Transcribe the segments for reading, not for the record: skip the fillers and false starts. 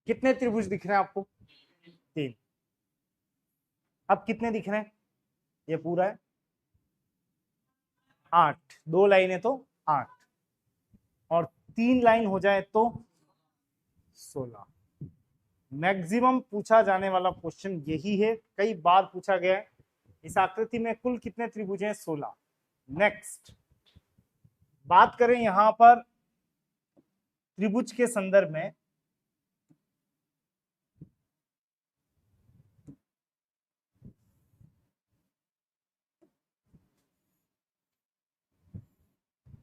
कितने त्रिभुज दिख रहे हैं आपको? 3। अब कितने दिख रहे हैं? ये पूरा है 8, 2 लाइनें तो 8, और 3 लाइन हो जाए तो 16। मैक्सिमम पूछा जाने वाला क्वेश्चन यही है, कई बार पूछा गया है। इस आकृति में कुल कितने त्रिभुज हैं? 16। नेक्स्ट बात करें यहां पर त्रिभुज के संदर्भ में,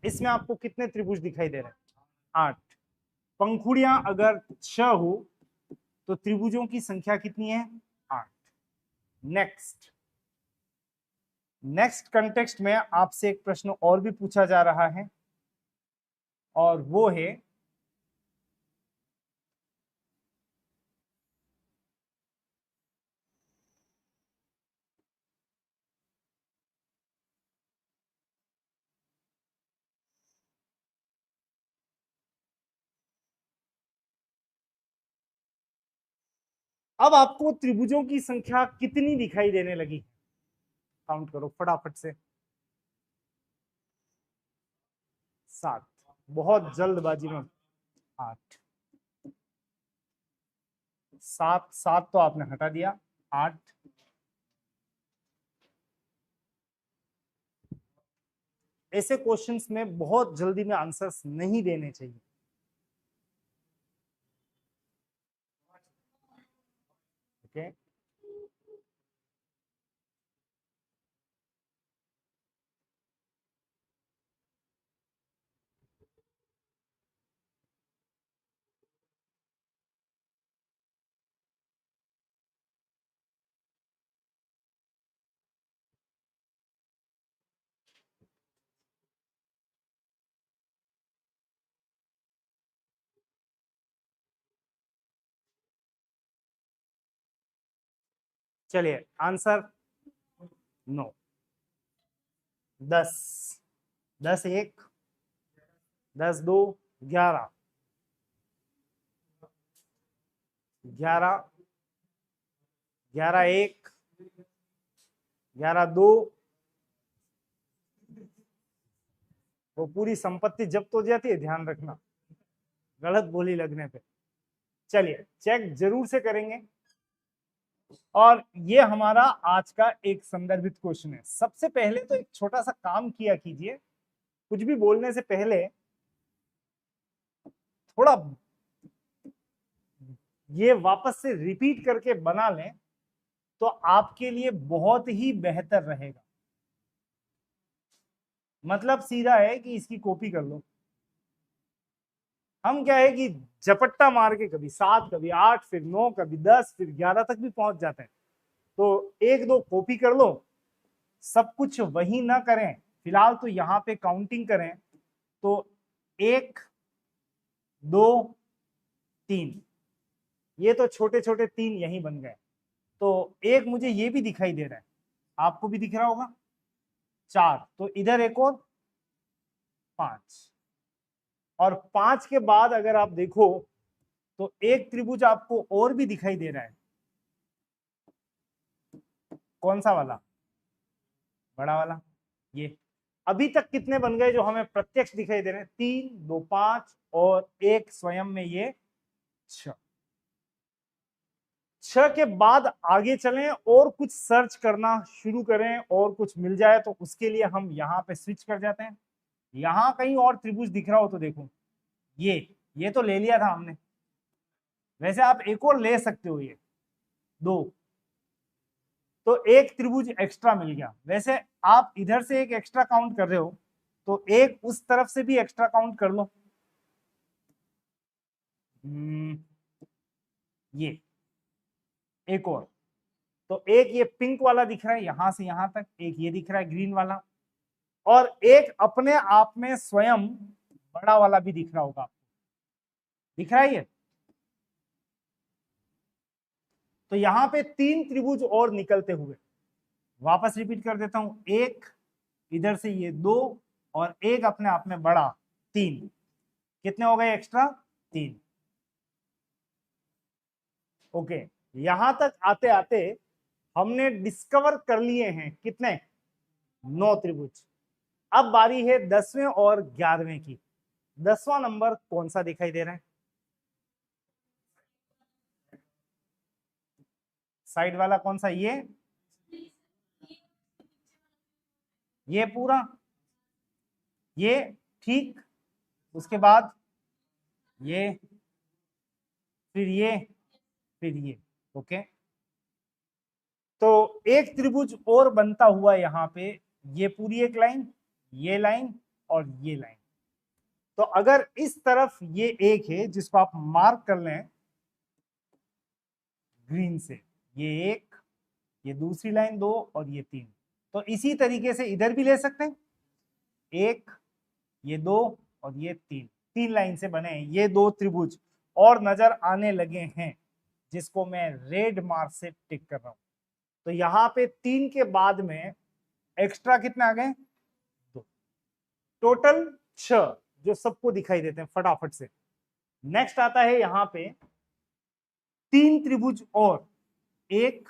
इसमें आपको कितने त्रिभुज दिखाई दे रहे हैं? 8। पंखुड़ियां अगर 6 हो तो त्रिभुजों की संख्या कितनी है? 8। नेक्स्ट कंटेक्स्ट में आपसे एक प्रश्न और भी पूछा जा रहा है, और वो है अब आपको त्रिभुजों की संख्या कितनी दिखाई देने लगी? काउंट करो फटाफट से। 7। बहुत जल्दबाजी में 8, 7 7 तो आपने हटा दिया, 8। ऐसे क्वेश्चंस में बहुत जल्दी में आंसर्स नहीं देने चाहिए। ओके, चलिए आंसर 9। 10, 10 1, 10 2, 11, 11, 11 1, 11 2, वो पूरी संपत्ति जब्त हो जाती है, ध्यान रखना गलत बोली लगने पे। चलिए चेक जरूर से करेंगे, और ये हमारा आज का एक संदर्भित क्वेश्चन है। सबसे पहले तो एक छोटा सा काम किया कीजिए, कुछ भी बोलने से पहले थोड़ा ये वापस से रिपीट करके बना लें तो आपके लिए बहुत ही बेहतर रहेगा। मतलब सीधा है कि इसकी कॉपी कर लो। हम क्या है कि झपट्टा मार के कभी 7, कभी 8, फिर 9, कभी 10, फिर 11 तक भी पहुंच जाते हैं। तो 1 2 कॉपी कर लो, सब कुछ वही ना करें। फिलहाल तो यहाँ पे काउंटिंग करें तो 1 2 3, ये तो छोटे छोटे 3 यही बन गए। तो एक मुझे ये भी दिखाई दे रहा है, आपको भी दिख रहा होगा 4, तो इधर एक और 5, और 5 के बाद अगर आप देखो तो एक त्रिभुज आपको और भी दिखाई दे रहा है। कौन सा वाला? बड़ा वाला। ये अभी तक कितने बन गए जो हमें प्रत्यक्ष दिखाई दे रहे हैं? 3 2 5 और एक स्वयं में ये 6। 6 के बाद आगे चलें और कुछ सर्च करना शुरू करें, और कुछ मिल जाए तो उसके लिए हम यहाँ पे स्विच कर जाते हैं। यहाँ कहीं और त्रिभुज दिख रहा हो तो देखो, ये तो ले लिया था हमने। वैसे आप एक और ले सकते हो, ये 2, तो एक त्रिभुज एक्स्ट्रा मिल गया। वैसे आप इधर से एक एक्स्ट्रा काउंट कर रहे हो तो एक उस तरफ से भी एक्स्ट्रा काउंट कर लो। ये एक और, तो एक ये पिंक वाला दिख रहा है यहां से यहां तक, एक ये दिख रहा है ग्रीन वाला, और एक अपने आप में स्वयं बड़ा वाला भी दिख रहा होगा आपको। दिख रहा है ये? तो यहां पे 3 त्रिभुज और निकलते हुए, वापस रिपीट कर देता हूं, एक इधर से ये 2, और एक अपने आप में बड़ा 3। कितने हो गए एक्स्ट्रा? 3। ओके, यहां तक आते आते हमने डिस्कवर कर लिए हैं कितने, 9 त्रिभुज। अब बारी है 10वें और 11वें की। 10वां नंबर कौन सा दिखाई दे रहा है? साइड वाला कौन सा? ये पूरा, ये ठीक, उसके बाद ये, फिर ये, फिर ये। ओके, तो एक त्रिभुज और बनता हुआ यहां पे, ये पूरी एक लाइन, ये लाइन और ये लाइन। तो अगर इस तरफ ये एक है जिसको आप मार्क कर लें ग्रीन से, ये एक, ये दूसरी लाइन 2 और ये 3, तो इसी तरीके से इधर भी ले सकते हैं, एक, ये 2 और ये 3, 3 लाइन से बने ये 2 त्रिभुज और नजर आने लगे हैं, जिसको मैं रेड मार्क से टिक कर रहा हूं। तो यहां पे 3 के बाद में एक्स्ट्रा कितने आ गए? 2, टोटल 6, जो सबको दिखाई देते हैं फटाफट से। नेक्स्ट आता है यहां पे 3 त्रिभुज और, 1,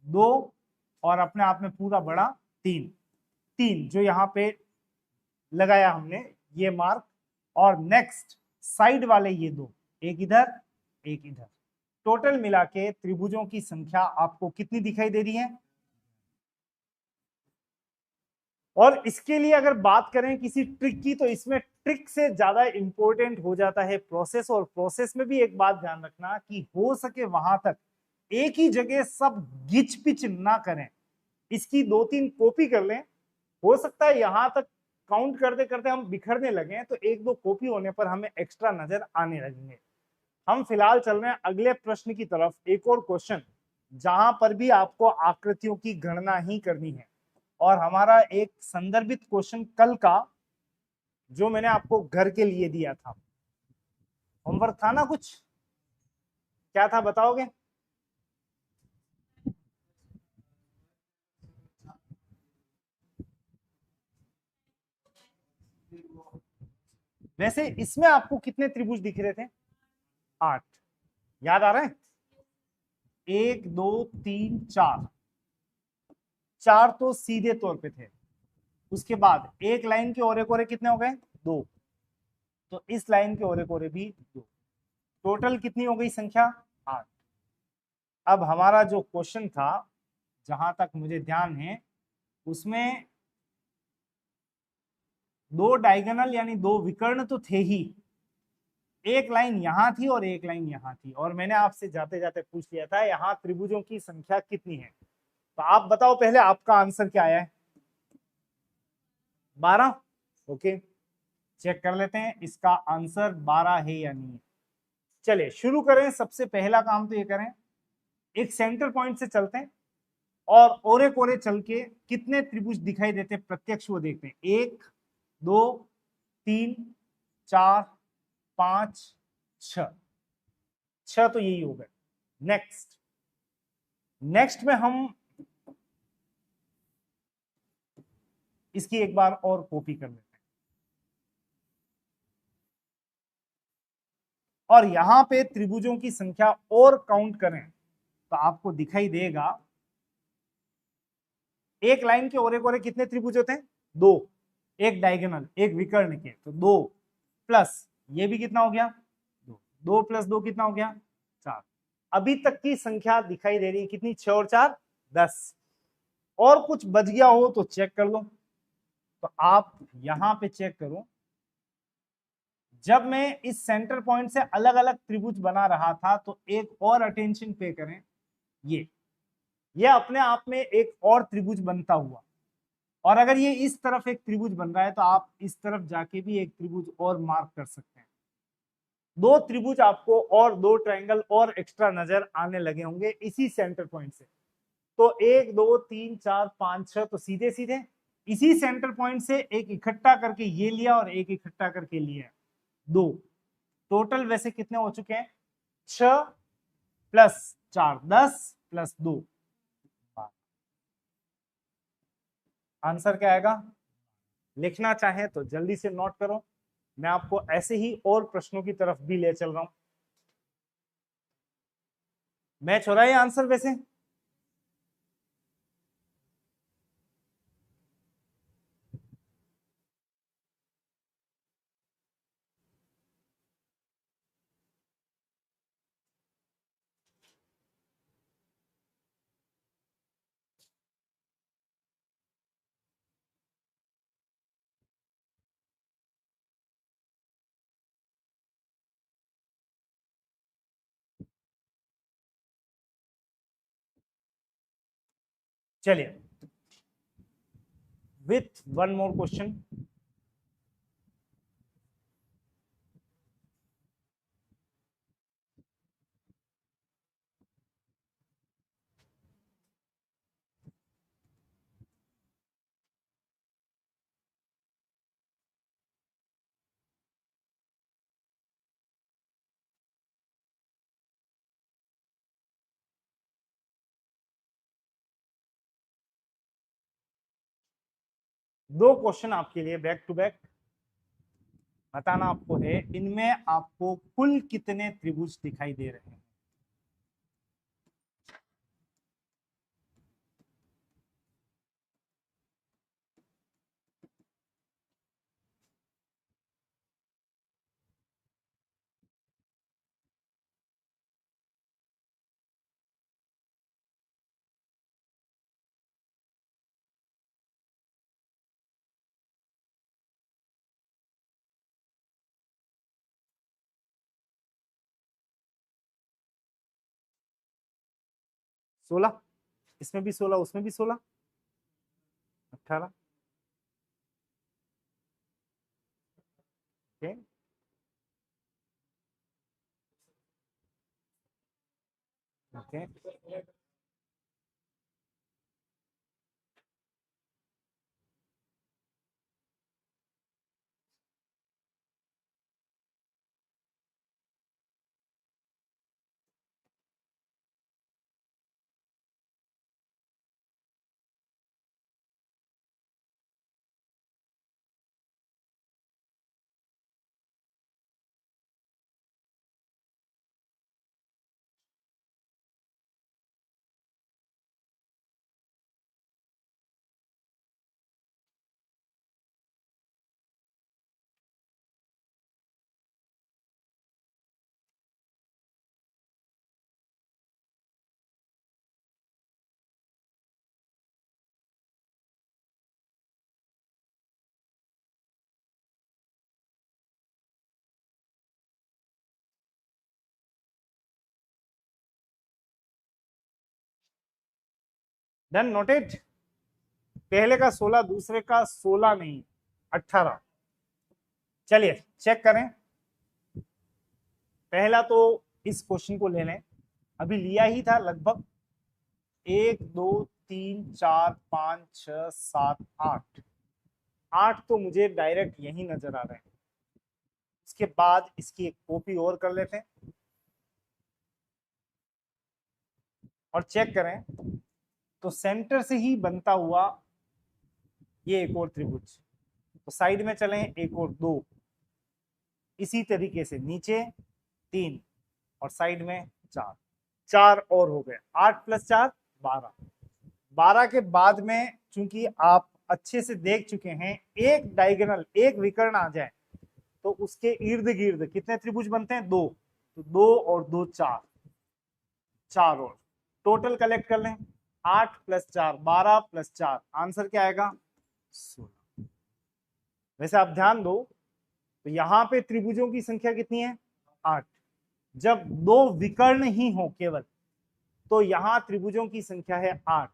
2 और अपने आप में पूरा बड़ा 3, 3 जो यहां पे लगाया हमने ये मार्क, और नेक्स्ट साइड वाले ये 2, एक इधर एक इधर। टोटल मिला के त्रिभुजों की संख्या आपको कितनी दिखाई दे रही है? और इसके लिए अगर बात करें किसी ट्रिक की, तो इसमें ट्रिक से ज्यादा इंपॉर्टेंट हो जाता है प्रोसेस। और प्रोसेस में भी एक बात ध्यान रखना कि हो सके वहां तक एक ही जगह सब गिच पिच ना करें, इसकी 2-3 कॉपी कर लें। हो सकता है यहां तक काउंट करते करते हम बिखरने लगे, तो 1-2 कॉपी होने पर हमें एक्स्ट्रा नजर आने लगेंगे। हम फिलहाल चल रहे हैं अगले प्रश्न की तरफ, एक और क्वेश्चन जहां पर भी आपको आकृतियों की गणना ही करनी है। और हमारा एक संदर्भित क्वेश्चन कल का, जो मैंने आपको घर के लिए दिया था, होमवर्क था ना कुछ, क्या था बताओगे? वैसे इसमें आपको कितने त्रिभुज दिख रहे थे? 8, याद आ रहे हैं? 1 2 3 4, 4 तो सीधे तौर पे थे। उसके बाद एक लाइन के ओरे कोरे कितने हो गए? 2, तो इस लाइन के ओरे कोरे भी 2, टोटल कितनी हो गई संख्या? 8। अब हमारा जो क्वेश्चन था, जहां तक मुझे ध्यान है, उसमें 2 डायगोनल यानी 2 विकर्ण तो थे ही, एक लाइन यहां थी और एक लाइन यहां थी। और मैंने आपसे जाते जाते पूछ लिया था यहां त्रिभुजों की संख्या कितनी है, तो आप बताओ पहले आपका आंसर क्या आया है? 12। ओके, चेक कर लेते हैं इसका आंसर 12 है या नहीं। चलिए शुरू करें। सबसे पहला काम तो ये करें, एक सेंटर पॉइंट से चलते हैं और ओरे कोरे चल के कितने त्रिभुज दिखाई देते हैं प्रत्यक्ष वो देखते हैं। 1 2 3 4 5 6, 6 तो यही हो गए। नेक्स्ट नेक्स्ट में हम इसकी एक बार और कॉपी कर लेते हैं, और यहां पे त्रिभुजों की संख्या और काउंट करें तो आपको दिखाई देगा, एक लाइन के ओरे कोरे कितने त्रिभुज होते हैं? 2, एक डायगोनल एक विकर्ण के, तो 2 प्लस ये भी कितना हो गया? 2, 2 प्लस 2 कितना हो गया? 4। अभी तक की संख्या दिखाई दे रही है कितनी? 6 और 4 10। और कुछ बच गया हो तो चेक कर लो। तो आप यहां पे चेक करो, जब मैं इस सेंटर पॉइंट से अलग अलग त्रिभुज बना रहा था, तो एक और अटेंशन पे करें, ये अपने आप में एक और त्रिभुज बनता हुआ, और अगर ये इस तरफ एक त्रिभुज बन रहा है तो आप इस तरफ जाके भी एक त्रिभुज और मार्क कर सकते हैं। 2 त्रिभुज आपको और 2 ट्रायंगल और एक्स्ट्रा नजर आने लगे होंगे इसी सेंटर पॉइंट से। तो 1 2 3 4 5 6 तो सीधे सीधे इसी सेंटर पॉइंट से एक इकट्ठा करके ये लिया और एक इकट्ठा करके लिया, 2। टोटल वैसे कितने हो चुके हैं? 6 प्लस 4 10 प्लस 2। आंसर क्या आएगा? लिखना चाहे तो जल्दी से नोट करो, मैं आपको ऐसे ही और प्रश्नों की तरफ भी ले चल रहा हूं। मैच हो रहा है आंसर वैसे? चलिए, विथ वन मोर क्वेश्चन। दो क्वेश्चन आपके लिए बैक टू बैक। बताना आपको है इनमें आपको कुल कितने त्रिभुज दिखाई दे रहे हैं। सोलह, इसमें भी 16, उसमें भी 16, 18। Okay, okay. Done, noted. पहले का 16, दूसरे का 16 नहीं, 18। चलिए चेक करें। पहला तो इस क्वेश्चन को ले लें, अभी लिया ही था लगभग 1 2 3 4 5 6 7 8। 8 तो मुझे डायरेक्ट यही नजर आ रहे हैं। उसके बाद इसकी एक कॉपी और कर लेते हैं और चेक करें तो सेंटर से ही बनता हुआ ये एक और त्रिभुज। तो साइड में चलें, एक और 2, इसी तरीके से नीचे 3 और साइड में 4, 4 और हो गए। 8 + 4 12। 12 के बाद में चूंकि आप अच्छे से देख चुके हैं, एक डायगोनल, एक विकर्ण आ जाए तो उसके इर्द गिर्द कितने त्रिभुज बनते हैं? 2। तो 2 और 2 4, 4 और टोटल कलेक्ट कर लें। 8 + 4 12 + 4, आंसर क्या आएगा? 16। वैसे आप ध्यान दो तो यहां पे त्रिभुजों की संख्या कितनी है? 8। जब 2 विकर्ण ही हो केवल तो यहां त्रिभुजों की संख्या है 8।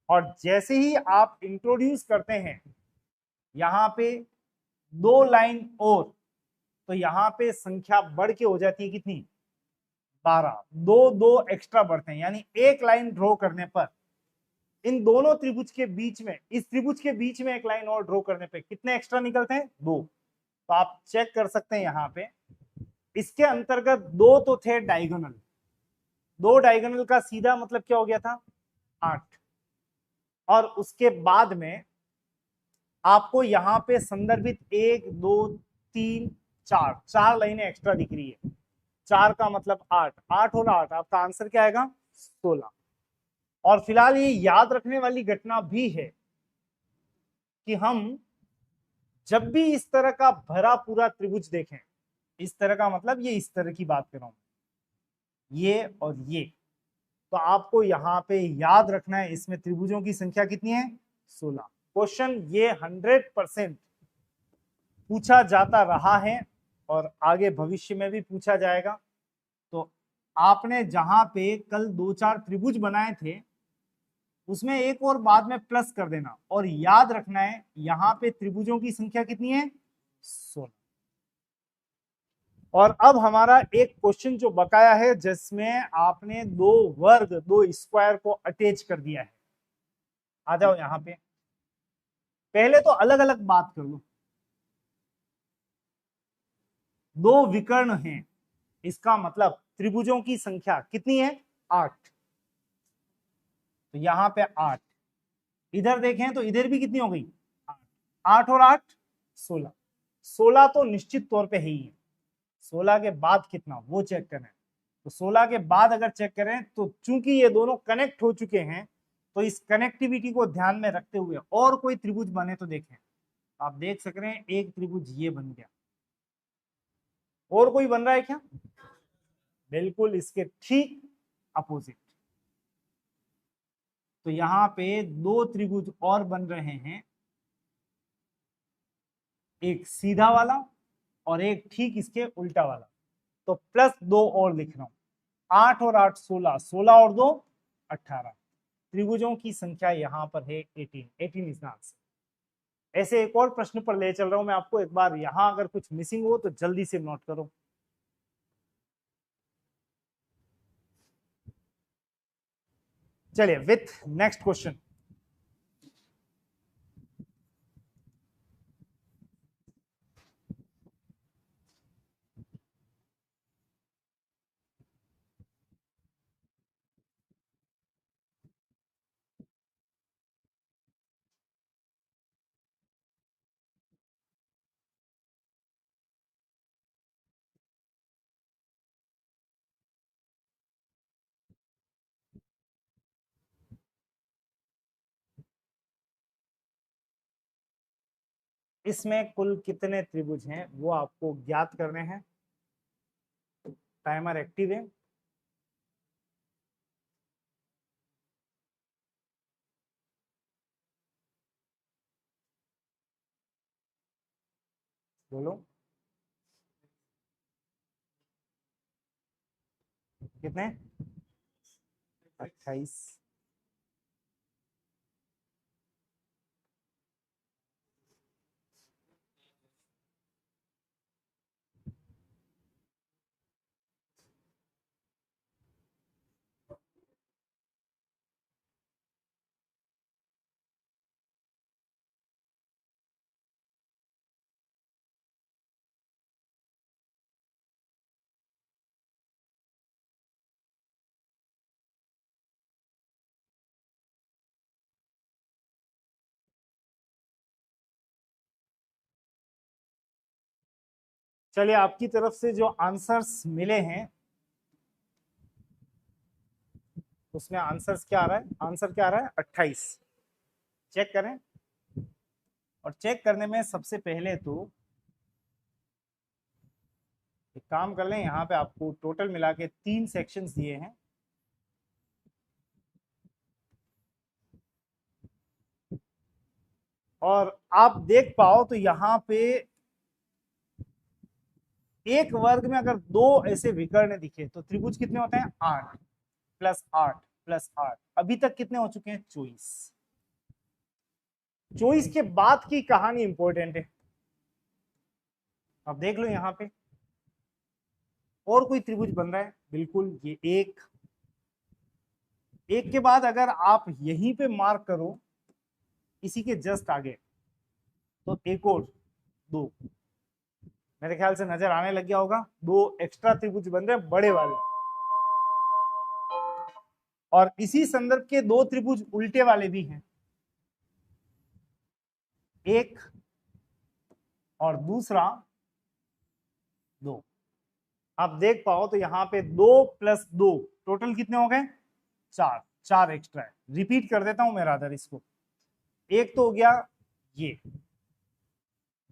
और जैसे ही आप इंट्रोड्यूस करते हैं यहां पे 2 लाइन और, तो यहां पे संख्या बढ़ के हो जाती है कितनी? 12। 2 2 एक्स्ट्रा बढ़ते हैं, यानी एक लाइन ड्रॉ करने पर इन दोनों त्रिभुज के बीच में, इस त्रिभुज के बीच में एक लाइन और ड्रॉ करने पे कितने एक्स्ट्रा निकलते हैं? 2। तो आप चेक कर सकते हैं यहां पे इसके अंतर्गत 2 तो थे डायगोनल, 2 डायगोनल का सीधा मतलब क्या हो गया था? 8। और उसके बाद में आपको यहां पे संदर्भित 1 2 3 4 लाइनें एक्स्ट्रा दिख रही है। 4 का मतलब 8, 8 और 8, आपका आंसर क्या आएगा? 16। और फिलहाल ये याद रखने वाली घटना भी है कि हम जब भी इस तरह का भरा पूरा त्रिभुज देखें, इस तरह का मतलब ये इस तरह की बात कर रहा हूं, ये और ये, तो आपको यहां पे याद रखना है इसमें त्रिभुजों की संख्या कितनी है? 16। क्वेश्चन ये 100% पूछा जाता रहा है और आगे भविष्य में भी पूछा जाएगा। तो आपने जहां पे कल 2-4 त्रिभुज बनाए थे उसमें एक और बाद में प्लस कर देना और याद रखना है यहां पे त्रिभुजों की संख्या कितनी है? 16। और अब हमारा एक क्वेश्चन जो बकाया है जिसमें आपने दो वर्ग, दो स्क्वायर को अटैच कर दिया है। आ जाओ यहां पे, पहले तो अलग अलग बात कर लो। दो विकर्ण हैं, इसका मतलब त्रिभुजों की संख्या कितनी है? 8। तो यहां पे 8, इधर देखें तो इधर भी कितनी हो गई? 8, 8 और 8 16। 16 तो निश्चित तौर पे है ही है। 16 के बाद कितना वो चेक करें। तो 16 के बाद अगर चेक करें तो चूंकि ये दोनों कनेक्ट हो चुके हैं तो इस कनेक्टिविटी को ध्यान में रखते हुए और कोई त्रिभुज बने तो देखें। आप देख सक रहे हैं एक त्रिभुज ये बन गया, और कोई बन रहा है क्या? बिल्कुल इसके ठीक अपोजिट। तो यहां पे दो त्रिभुज और बन रहे हैं, एक सीधा वाला और एक ठीक इसके उल्टा वाला। तो प्लस 2 और लिख रहा हूं, 8 और 8 16, 16 और 2 18। त्रिभुजों की संख्या यहां पर है 18, 18 इज द आंसर। ऐसे एक और प्रश्न पर ले चल रहा हूं मैं आपको, एक बार यहां अगर कुछ मिसिंग हो तो जल्दी से नोट करो। चलिए विथ नेक्स्ट क्वेश्चन। इसमें कुल कितने त्रिभुज हैं वो आपको ज्ञात करने हैं। टाइमर एक्टिव है। बोलो कितने? 28। चलिए आपकी तरफ से जो आंसर्स मिले हैं उसमें आंसर्स क्या आ रहा है? आंसर क्या आ रहा है? 28। चेक करें। और चेक करने में सबसे पहले तो एक काम कर लें, यहाँ पे आपको टोटल मिला के 3 सेक्शंस दिए हैं। और आप देख पाओ तो यहाँ पे एक वर्ग में अगर दो ऐसे विकर्ण दिखे तो त्रिभुज कितने होते हैं? 8 प्लस 8 प्लस 8। अभी तक कितने हो चुके हैं? 24। 24 के बाद की कहानी इंपॉर्टेंट है। अब देख लो यहाँ पे और कोई त्रिभुज बन रहा है? बिल्कुल, ये एक, एक के बाद अगर आप यहीं पे मार्क करो इसी के जस्ट आगे तो एक और दो, मेरे ख्याल से नजर आने लग गया होगा। दो एक्स्ट्रा त्रिभुज बन रहे हैं बड़े वाले। और इसी संदर्भ के दो त्रिभुज उल्टे वाले भी हैं, एक और दूसरा 2। आप देख पाओ तो यहाँ पे 2 + 2 टोटल कितने हो गए? 4, 4 एक्स्ट्रा है। रिपीट कर देता हूं मैं रादर इसको। एक तो हो गया ये,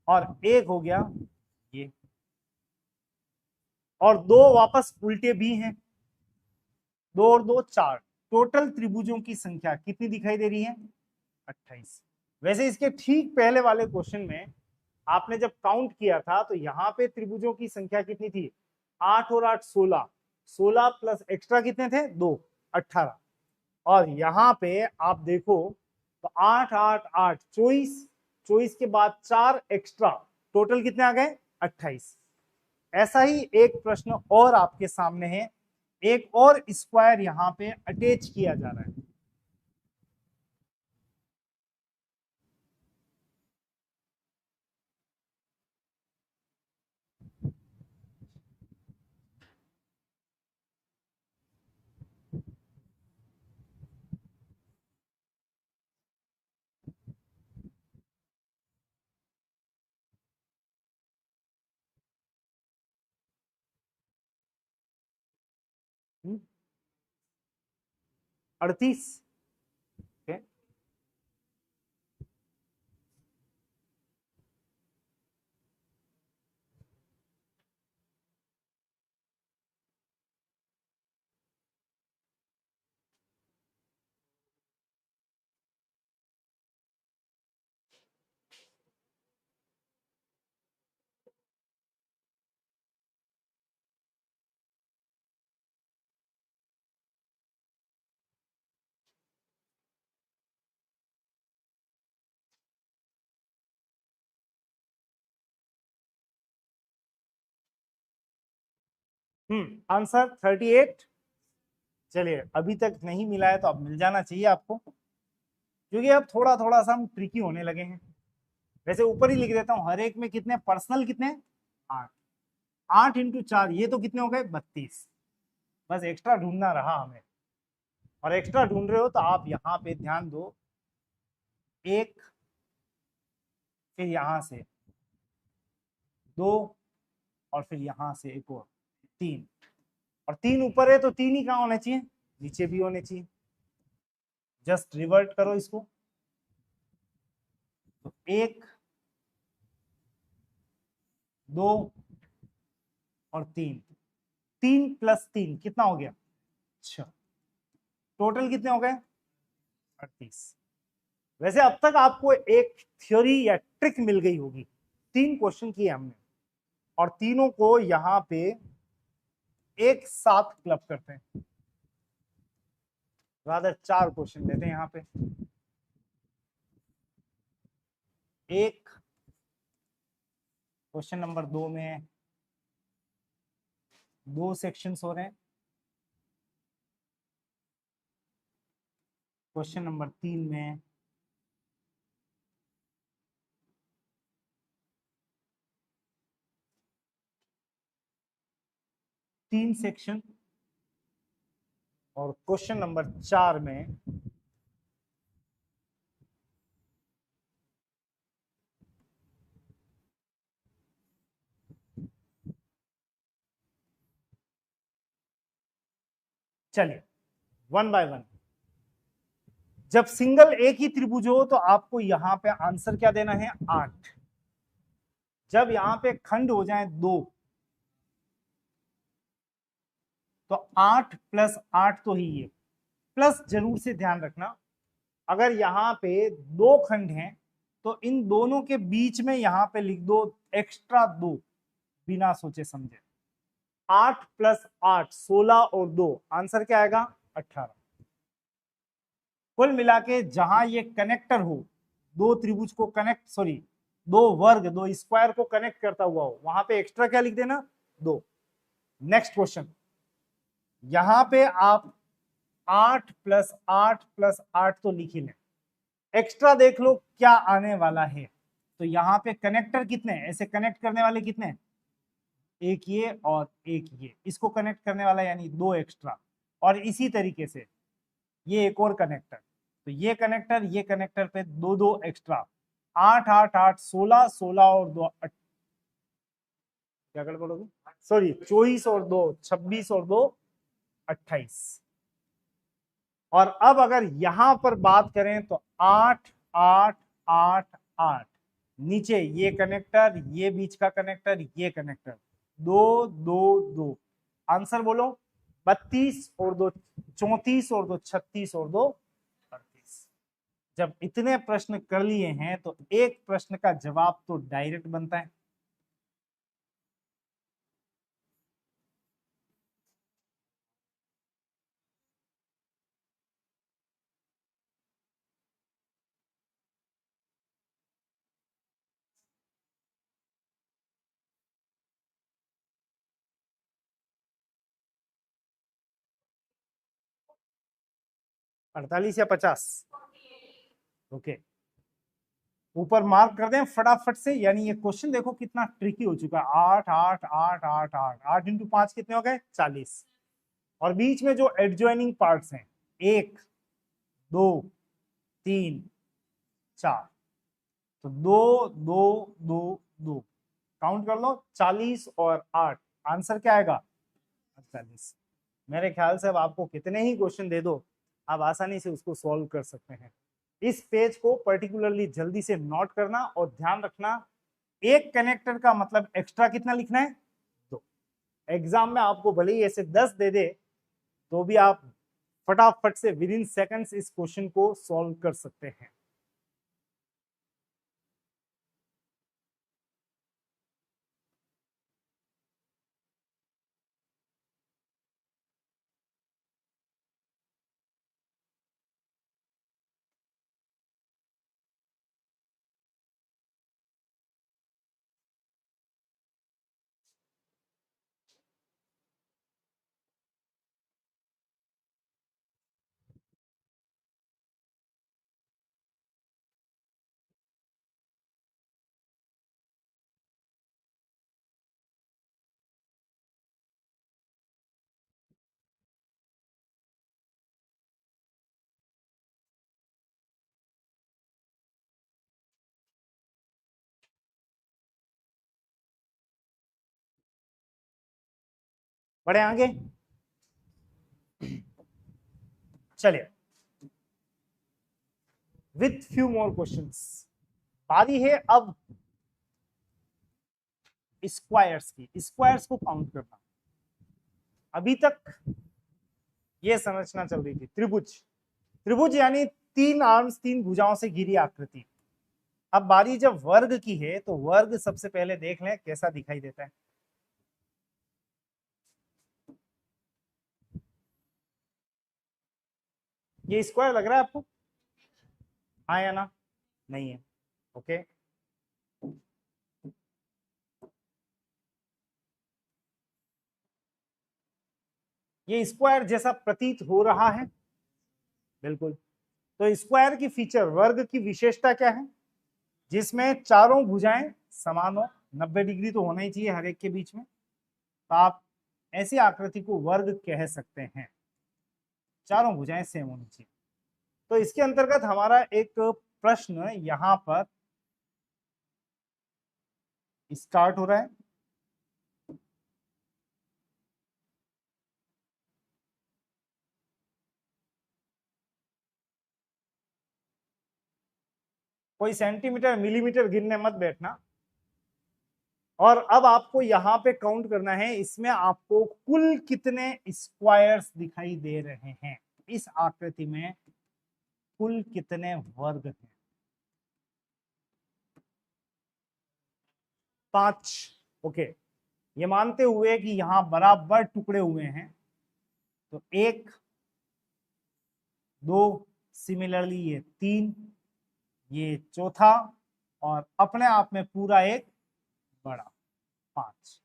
और एक हो गया ये, और 2 वापस उल्टे भी हैं। 2 और 2 4। टोटल त्रिभुजों की संख्या कितनी दिखाई दे रही है? 28। वैसे इसके ठीक पहले वाले क्वेश्चन में आपने जब काउंट किया था तो यहाँ पे त्रिभुजों की संख्या कितनी थी? 8 और 8 16, 16 प्लस एक्स्ट्रा कितने थे? 2, 18। और यहाँ पे आप देखो तो 8 8 8 24, 24 के बाद 4 एक्स्ट्रा, टोटल कितने आ गए? 28। ऐसा ही एक प्रश्न और आपके सामने है, एक और स्क्वायर यहाँ पे अटैच किया जा रहा है। हम्म, 38। Okay, answer 38। चलिए, अभी तक नहीं मिला है तो अब मिल जाना चाहिए आपको, क्योंकि अब थोड़ा थोड़ा सा हम ट्रिकी होने लगे हैं। वैसे ऊपर ही लिख देता हूं, हर एक में कितने पर्सनल, कितने? 8। 8 इंटू 4, ये तो कितने हो गए? 32। बस एक्स्ट्रा ढूंढना रहा हमें, और एक्स्ट्रा ढूंढ रहे हो तो आप यहाँ पे ध्यान दो। एक, फिर यहां से 2, और फिर यहां से एक और 3। और 3 ऊपर है तो 3 ही कहाँ होने चाहिए? नीचे भी होने चाहिए। जस्ट रिवर्ट करो इसको, तो 1 2 और 3, 3 + 3 कितना हो गया? 6। टोटल कितने हो गए? 38। वैसे अब तक आपको एक थ्योरी या ट्रिक मिल गई होगी। 3 क्वेश्चन किए हमने, और तीनों को यहाँ पे एक साथ क्लब करते हैं। रादर 4 क्वेश्चन लेते हैं यहाँ पे। एक क्वेश्चन नंबर 2 में 2 सेक्शंस हो रहे हैं। क्वेश्चन नंबर 3 में 3 सेक्शन, और क्वेश्चन नंबर 4 में चलिए वन बाय वन। जब सिंगल एक ही त्रिभुज हो तो आपको यहां पे आंसर क्या देना है? 8। जब यहां पे खंड हो जाए 2, तो 8 + 8 तो ही है। प्लस जरूर से ध्यान रखना, अगर यहाँ पे 2 खंड हैं तो इन दोनों के बीच में यहाँ पे लिख दो एक्स्ट्रा 2, बिना सोचे समझे। 8 + 8 16 और 2, आंसर क्या आएगा? 18। कुल मिला के जहां ये कनेक्टर हो, दो त्रिभुज को कनेक्ट, सॉरी, दो वर्ग, दो स्क्वायर को कनेक्ट करता हुआ हो, वहां पे एक्स्ट्रा क्या लिख देना? 2। नेक्स्ट क्वेश्चन, यहां पे आप 8 + 8 + 8 तो लिख ही लें, एक्स्ट्रा देख लो क्या आने वाला है। तो यहाँ पे कनेक्टर कितने, ऐसे कनेक्ट करने वाले कितने? एक ये और एक ये, इसको कनेक्ट करने वाला यानी 2 एक्स्ट्रा। और इसी तरीके से ये एक और कनेक्टर, तो ये कनेक्टर पे 2 2 एक्स्ट्रा। 8 8 8 16, 16 और 2 क्या गड़बड़ होगी? सॉरी 24 और 2 26 और 2 28। और अब अगर यहां पर बात करें तो 8 8 8 8, नीचे ये कनेक्टर, ये बीच का कनेक्टर, ये कनेक्टर, 2 2 2। आंसर बोलो। 32 और 2 34 और 2 36 और 2 38। जब इतने प्रश्न कर लिए हैं तो एक प्रश्न का जवाब तो डायरेक्ट बनता है। अड़तालीस या 50? ओके, ऊपर मार्क कर दें फटाफट से। यानी ये क्वेश्चन देखो कितना ट्रिकी हो चुका है। 8 8 8 8 8, 8 × 5 कितने हो गए? 40। और बीच में जो एडजॉइनिंग पार्ट्स हैं, 1 2 3 4, तो 2 2 2 2 काउंट कर लो। 40 और 8, आंसर क्या आएगा? 48। मेरे ख्याल से अब आपको कितने ही क्वेश्चन दे दो, आप आसानी से उसको सॉल्व कर सकते हैं। इस पेज को पर्टिकुलरली जल्दी से नोट करना और ध्यान रखना, एक कनेक्टर का मतलब एक्स्ट्रा कितना लिखना है? 2। एग्जाम में आपको भले ही ऐसे 10 दे दे तो भी आप फटाफट से विद इन सेकंड्स इस क्वेश्चन को सॉल्व कर सकते हैं। बढ़े आगे, चलिए विथ फ्यू मोर क्वेश्चंस। बारी है अब स्क्वायर्स की, स्क्वायर्स को काउंट करना। अभी तक ये संरचना चल रही थी त्रिभुज। त्रिभुज यानी 3 आर्म्स, 3 भुजाओं से घिरी आकृति। अब बारी जब वर्ग की है तो वर्ग सबसे पहले देख लें कैसा दिखाई देता है। ये स्क्वायर लग रहा है आपको? हाँ या ना? नहीं है। ओके, ये स्क्वायर जैसा प्रतीत हो रहा है? बिल्कुल। तो स्क्वायर की फीचर, वर्ग की विशेषता क्या है? जिसमें चारों भुजाएं समान हो, 90 डिग्री तो होना ही चाहिए हर एक के बीच में, तो आप ऐसी आकृति को वर्ग कह सकते हैं। चारों भुजाएं सेम होनी चाहिए। तो इसके अंतर्गत हमारा एक प्रश्न यहां पर स्टार्ट हो रहा है। कोई सेंटीमीटर मिलीमीटर गिनने मत बैठना। और अब आपको यहाँ पे काउंट करना है, इसमें आपको कुल कितने स्क्वायर्स दिखाई दे रहे हैं, इस आकृति में कुल कितने वर्ग हैं? 5। ओके, ये मानते हुए कि यहां बराबर टुकड़े हुए हैं, तो 1 2, सिमिलरली ये 3, ये चौथा, और अपने आप में पूरा एक बड़ा 5।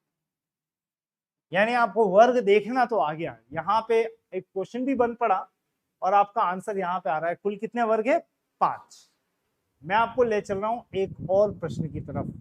यानी आपको वर्ग देखना तो आ गया। यहाँ पे एक क्वेश्चन भी बन पड़ा और आपका आंसर यहाँ पे आ रहा है। कुल कितने वर्ग है? 5। मैं आपको ले चल रहा हूं एक और प्रश्न की तरफ।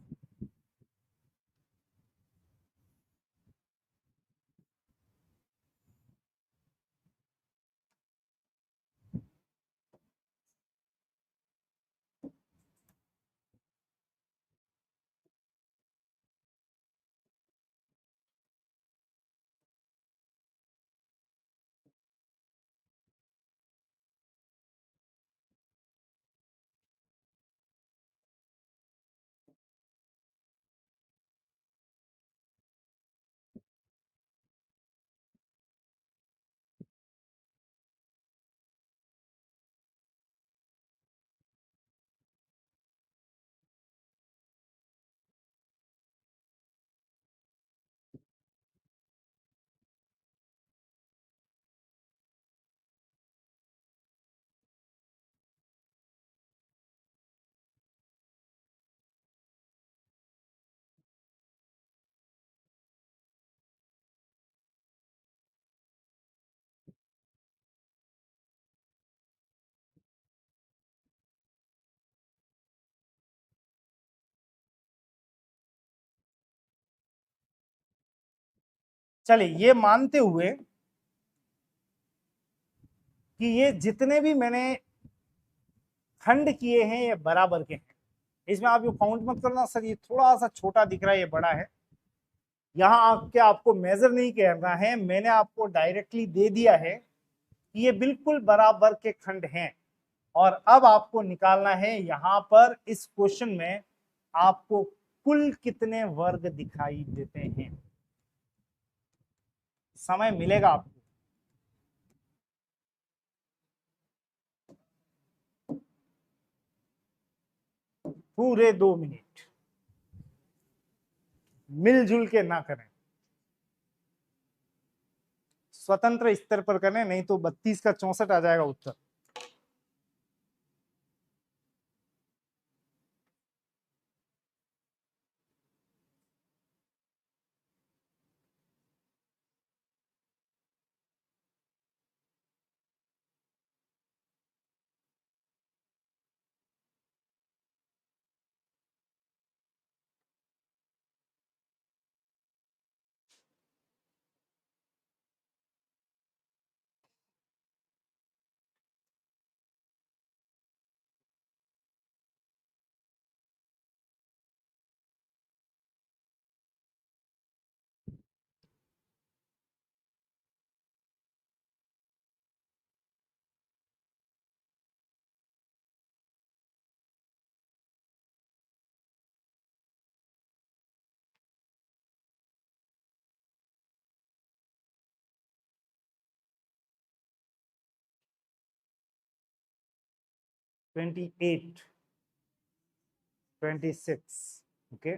चलिए ये मानते हुए कि ये जितने भी मैंने खंड किए हैं ये बराबर के हैं, इसमें आप जो काउंट मत करना सर ये थोड़ा सा छोटा दिख रहा है ये बड़ा है, यहाँ आके आपको मेजर नहीं करना है, मैंने आपको डायरेक्टली दे दिया है कि ये बिल्कुल बराबर के खंड हैं। और अब आपको निकालना है यहां पर इस क्वेश्चन में आपको कुल कितने वर्ग दिखाई देते हैं। समय मिलेगा आपको, पूरे 2 मिनट, मिलजुल के ना करें, स्वतंत्र स्तर पर करें, नहीं तो 32 का 64 आ जाएगा उत्तर। ट्वेंटी 26 ओके,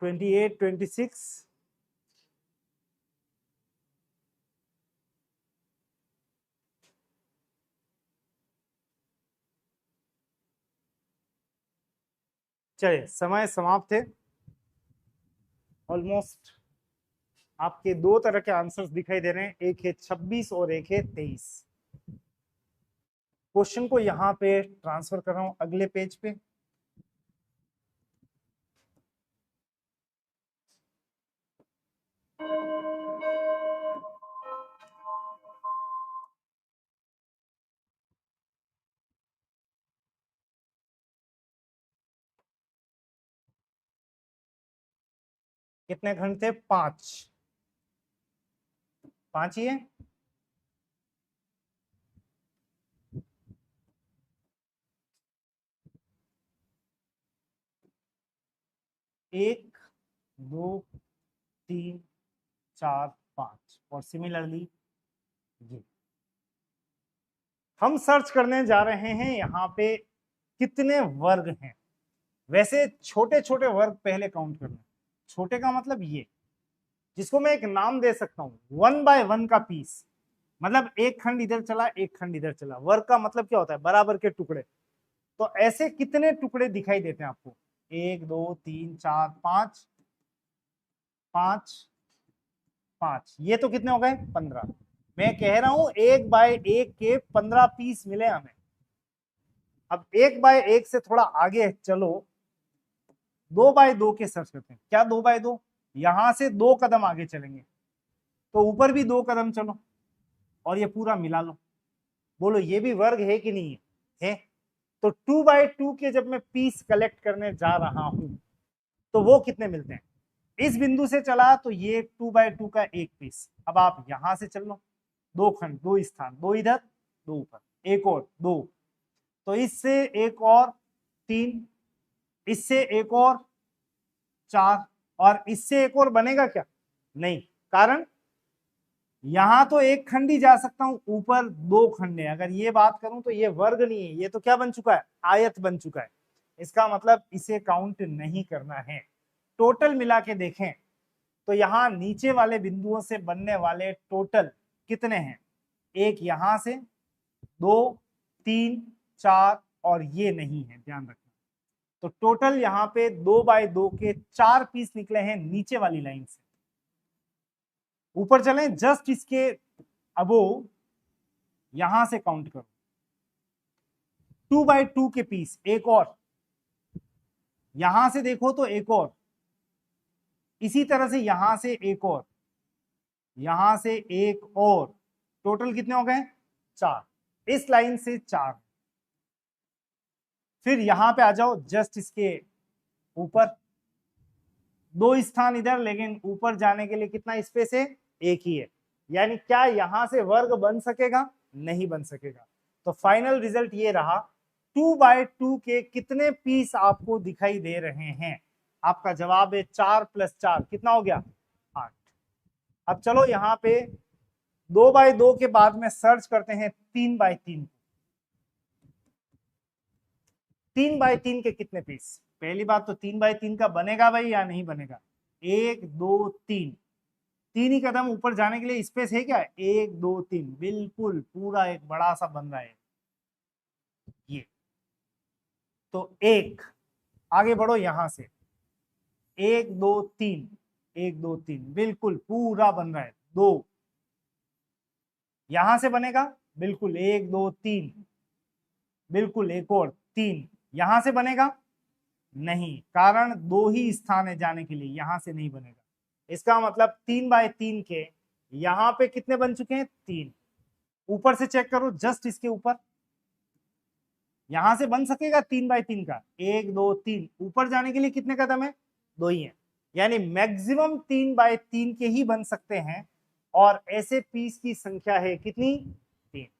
ट्वेंटी 26 चलिए समय समाप्त है। ऑलमोस्ट आपके दो तरह के आंसर्स दिखाई दे रहे हैं, एक है 26 और एक है 23। क्वेश्चन को यहाँ पे ट्रांसफर कर रहा हूं अगले पेज पे। कितने खंड थे? 5, 5 ही है। एक, दो, तीन, चार, 5 और सिमिलरली ये हम सर्च करने जा रहे हैं यहाँ पे कितने वर्ग हैं। वैसे छोटे छोटे वर्ग पहले काउंट करना, छोटे का मतलब ये जिसको मैं एक नाम दे सकता हूं 1 बाय 1 का पीस, मतलब एक खंड इधर चला एक खंड इधर चला। वर्ग का मतलब क्या होता है? बराबर के टुकड़े। तो ऐसे कितने टुकड़े दिखाई देते हैं आपको? 1 2 3 4 5, 5 5, ये तो कितने हो गए? 15। मैं कह रहा हूं 1 बाय 1 के 15 पीस मिले हमें। अब 1 बाय 1 से थोड़ा आगे चलो, 2 बाय 2 के सर्च करते हैं। क्या 2 बाय 2? यहां से 2 कदम आगे चलेंगे तो ऊपर भी 2 कदम चलो और ये पूरा मिला लो। बोलो ये भी वर्ग है कि नहीं है? तो 2 बाय 2 के जब मैं पीस कलेक्ट करने जा रहा हूं तो वो कितने मिलते हैं? इस बिंदु से चला तो ये 2 बाय 2 का एक पीस। अब आप यहां से चल लो, 2 खंड, 2 स्थान, 2 इधर 2 ऊपर, एक और 2, तो इससे एक और 3, इससे एक और 4 और इससे एक और बनेगा क्या? नहीं, कारण यहां तो एक खंड ही जा सकता हूं, ऊपर 2 खंड है। अगर ये बात करूं तो ये वर्ग नहीं है, ये तो क्या बन चुका है? आयत बन चुका है। इसका मतलब इसे काउंट नहीं करना है। टोटल मिला के देखें तो यहां नीचे वाले बिंदुओं से बनने वाले टोटल कितने हैं? एक यहां से, 2, 3, 4 और ये नहीं है, ध्यान रखना। तो टोटल यहाँ पे 2 बाय 2 के 4 पीस निकले हैं नीचे वाली लाइन से। ऊपर चलें, जस्ट इसके अबो यहां से काउंट करो, 2/2 के पीस, एक और यहां से देखो तो एक और, इसी तरह से यहां से एक और, यहां से एक और, टोटल कितने हो गए? 4, इस लाइन से 4। फिर यहां पे आ जाओ, जस्ट इसके ऊपर, 2 स्थान इधर, लेकिन ऊपर जाने के लिए कितना स्पेस है? एक ही है। यानी क्या यहां से वर्ग बन सकेगा? नहीं बन सकेगा। तो फाइनल रिजल्ट ये रहा, 2/2 के कितने पीस आपको दिखाई दे रहे हैं? आपका जवाब है 4 + 4, कितना हो गया? 8। अब चलो यहाँ पे 2/2 के बाद में सर्च करते हैं 3/3। 3/3 के कितने पीस? पहली बात तो 3/3 का बनेगा भाई या नहीं बनेगा? 1 2 3, 3 ही कदम ऊपर जाने के लिए स्पेस है क्या? 1 2 3, बिल्कुल पूरा एक बड़ा सा बन रहा है ये। तो 1, आगे बढ़ो यहां से, 1 2 3, 1 2 3, बिल्कुल पूरा बन रहा है। 2 यहां से बनेगा, बिल्कुल 1 2 3, बिल्कुल एक और 3 यहां से बनेगा नहीं, कारण 2 ही स्थान है जाने के लिए, यहां से नहीं बनेगा। इसका मतलब 3/3 के यहां पे कितने बन चुके हैं? 3। ऊपर से चेक करो, जस्ट इसके ऊपर, यहां से बन सकेगा 3/3 का? 1 2 3, ऊपर जाने के लिए कितने कदम है? 2 ही है। यानी मैक्सिमम 3/3 के ही बन सकते हैं, और ऐसे पीस की संख्या है कितनी? 3।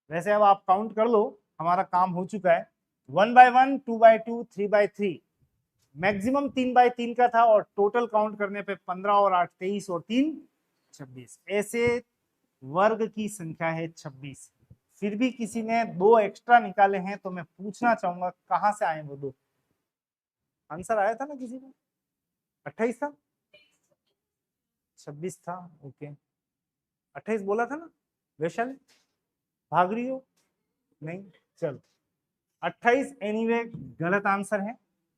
वैसे अब आप काउंट कर लो, हमारा काम हो चुका है। 1/1, 2/2, 3/3, मैक्सिमम 3/3 का था, और टोटल काउंट करने पे 15 और 8 23 और 3 26, ऐसे वर्ग की संख्या है 26। फिर भी किसी ने 2 एक्स्ट्रा निकाले हैं, तो मैं पूछना चाहूंगा कहां से आए वो 2? आंसर आया था ना किसी को? 28 था, 26 था, ओके 28 बोला था ना वैशाली? भाग रही हो? नहीं, चलो 28 एनीवे गलत आंसर है,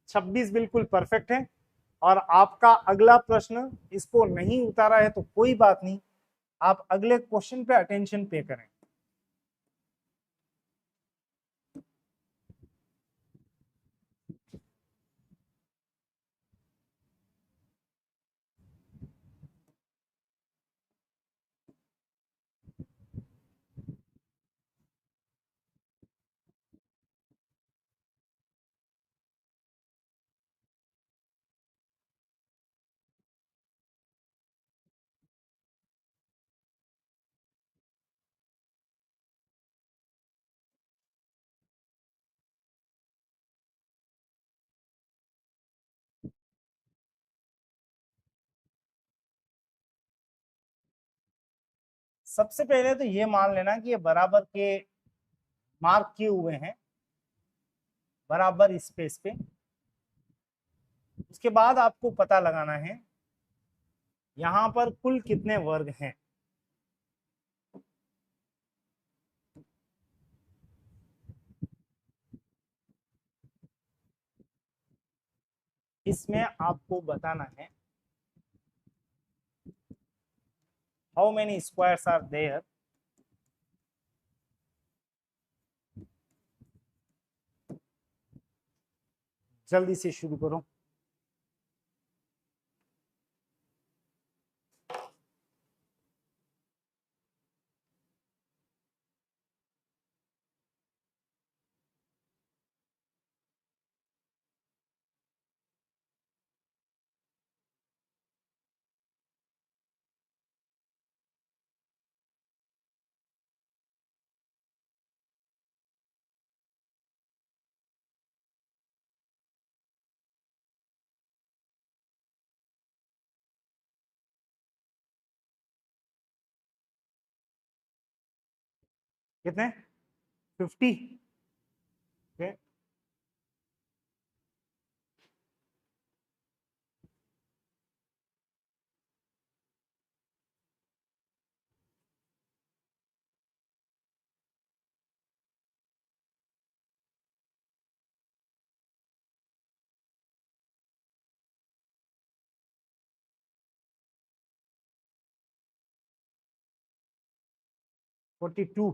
26 बिल्कुल परफेक्ट है। और आपका अगला प्रश्न इसको नहीं उतारा है तो कोई बात नहीं, आप अगले क्वेश्चन पे अटेंशन पे करें। सबसे पहले तो ये मान लेना कि ये बराबर के मार्क किए हुए हैं बराबर स्पेस पे। उसके बाद आपको पता लगाना है यहां पर कुल कितने वर्ग हैं। इसमें आपको बताना है how many squares are there. जल्दी से शुरू करो। कितने? 50। ओके, 42।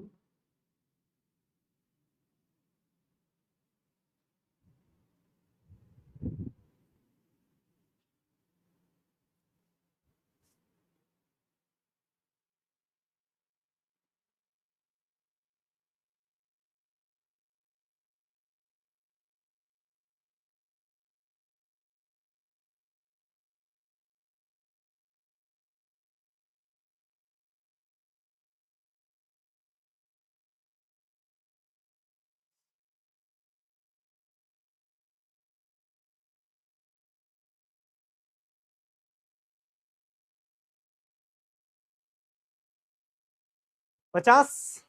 50।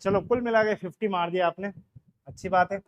चलो कुल मिला के 50 मार दिया आपने, अच्छी बात है।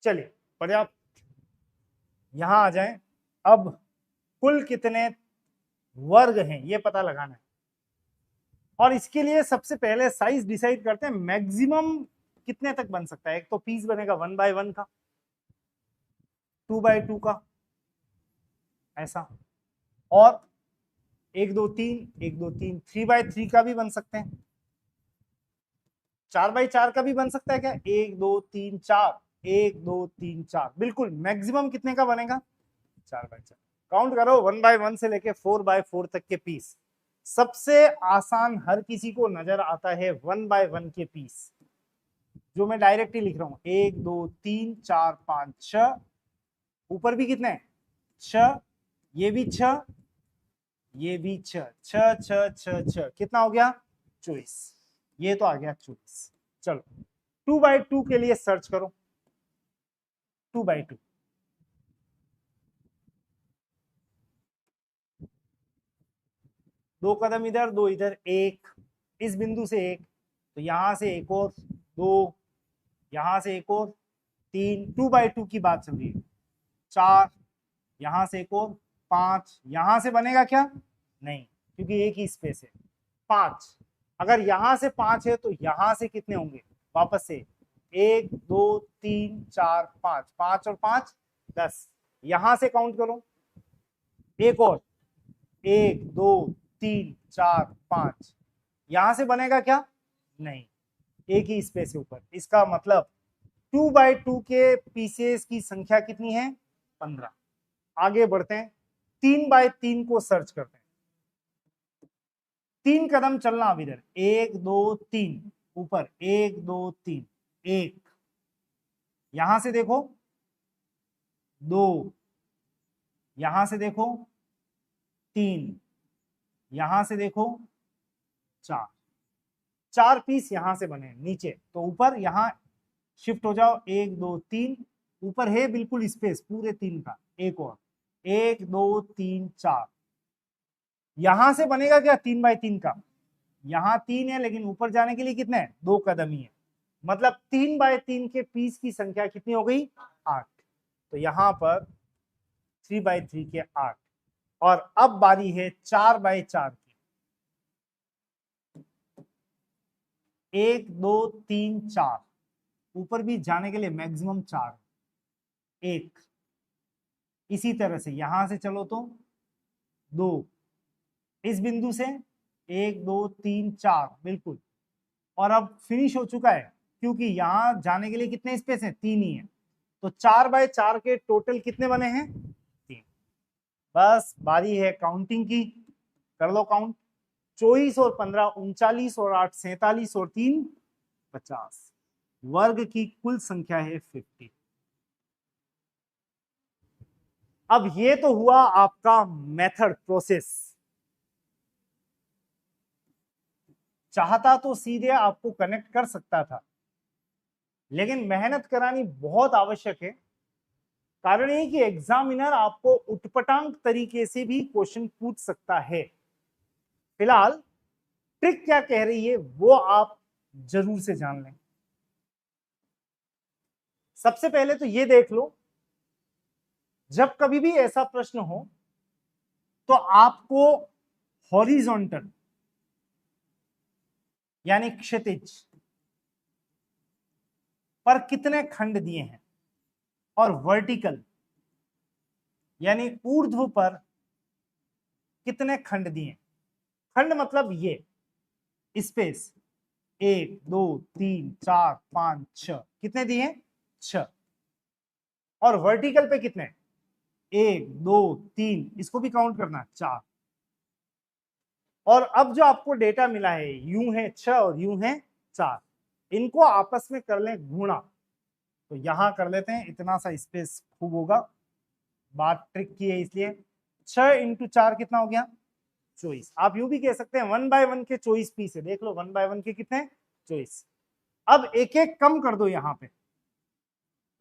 चलिए पर्याप्त, यहां आ जाएं। अब कुल कितने वर्ग हैं ये पता लगाना है, और इसके लिए सबसे पहले साइज डिसाइड करते हैं। मैक्सिमम कितने तक बन सकता है? एक तो पीस बनेगा 1 बाय 1 का, 2 बाय 2 का, ऐसा, और 1 2 3 1 2 3 3 बाय 3 का भी बन सकते हैं। 4 बाय 4 का भी बन सकता है क्या? 1 2 3 4, 1 2 3 4, बिल्कुल मैक्सिमम कितने का बनेगा? 4 बाय 4। काउंट करो 1 बाय 1 से लेके 4 बाय 4 तक के पीस। सबसे आसान हर किसी को नजर आता है 1 बाय 1 के पीस, जो मैं डायरेक्ट ही लिख रहा हूं। 1 2 3 4 5 6, ऊपर भी कितने हैं? 6, ये भी 6, ये भी 6, 6 6 6 6, कितना हो गया? 24। ये तो आ गया 24। चलो 2 बाय 2 के लिए सर्च करो। 2 बाय 2, दो कदम इधर, दो इधर, एक इस बिंदु से एक, तो यहां से एक और, दो यहां से एक और, तीन, 2 बाय 2 की बात चल रही है, 4 यहां से एक और, 5 यहां से बनेगा क्या? नहीं, क्योंकि एक ही स्पेस है। 5, अगर यहां से 5 है तो यहां से कितने होंगे? वापस से 1 2 3 4 5, 5 और 5 10, यहां से काउंट करो, एक और, 1 2 3 4 5, यहां से बनेगा क्या? नहीं, एक ही स्पेस है ऊपर। इसका मतलब 2 बाय 2 के पीसेस की संख्या कितनी है? 15। आगे बढ़ते हैं, 3 बाय 3 को सर्च करते हैं। 3 कदम चलना अब इधर, 1 2 3, ऊपर 1 2 3, एक, यहां से देखो 2, यहां से देखो 3, यहां से देखो 4, 4 पीस यहां से बने नीचे, तो ऊपर यहां शिफ्ट हो जाओ, 1 2 3, ऊपर है बिल्कुल स्पेस पूरे 3 का, एक और, 1 2 3 4, यहां से बनेगा क्या? 3 बाय 3 का, यहाँ 3 है लेकिन ऊपर जाने के लिए कितने हैं? 2 कदम ही है। मतलब 3 बाय 3 के पीस की संख्या कितनी हो गई? 8। तो यहां पर 3 बाय 3 के 8। और अब बारी है 4 बाय 4 की। 1 2 3 4, ऊपर भी जाने के लिए मैक्सिमम 4, एक, इसी तरह से यहां से चलो तो 2, इस बिंदु से 1 2 3 4, बिल्कुल। और अब फिनिश हो चुका है, क्योंकि यहां जाने के लिए कितने स्पेस है? 3 ही है। तो 4 बाय 4 के टोटल कितने बने हैं? 3। बस बारी है काउंटिंग की, कर लो काउंट। 24 और 15 39, और 8 47, और 3 50, वर्ग की कुल संख्या है 50। अब ये तो हुआ आपका मेथड, प्रोसेस। चाहता तो सीधे आपको कनेक्ट कर सकता था, लेकिन मेहनत करानी बहुत आवश्यक है। कारण ये कि एग्जामिनर आपको उटपटांग तरीके से भी क्वेश्चन पूछ सकता है। फिलहाल ट्रिक क्या कह रही है वो आप जरूर से जान लें। सबसे पहले तो ये देख लो, जब कभी भी ऐसा प्रश्न हो तो आपको हॉरिजॉन्टल यानी क्षैतिज पर कितने खंड दिए हैं और वर्टिकल यानी ऊर्ध्व पर कितने खंड दिए। खंड मतलब ये स्पेस, 1 2 3 4 5 6, कितने दिए, 6। और वर्टिकल पे कितने, 1 2 3, इसको भी काउंट करना, 4। और अब जो आपको डेटा मिला है, यूं है 6 और यूं है 4, इनको आपस में कर लें गुणा। तो यहां कर लेते हैं, इतना सा स्पेस खूब होगा, बात ट्रिक की है इसलिए। 6 × 4 कितना हो गया, 24। आप यूं भी कह सकते हैं 1/1 के 24 पीस है, देख लो 1/1 के कितने, 24। अब एक एक कम कर दो, यहाँ पे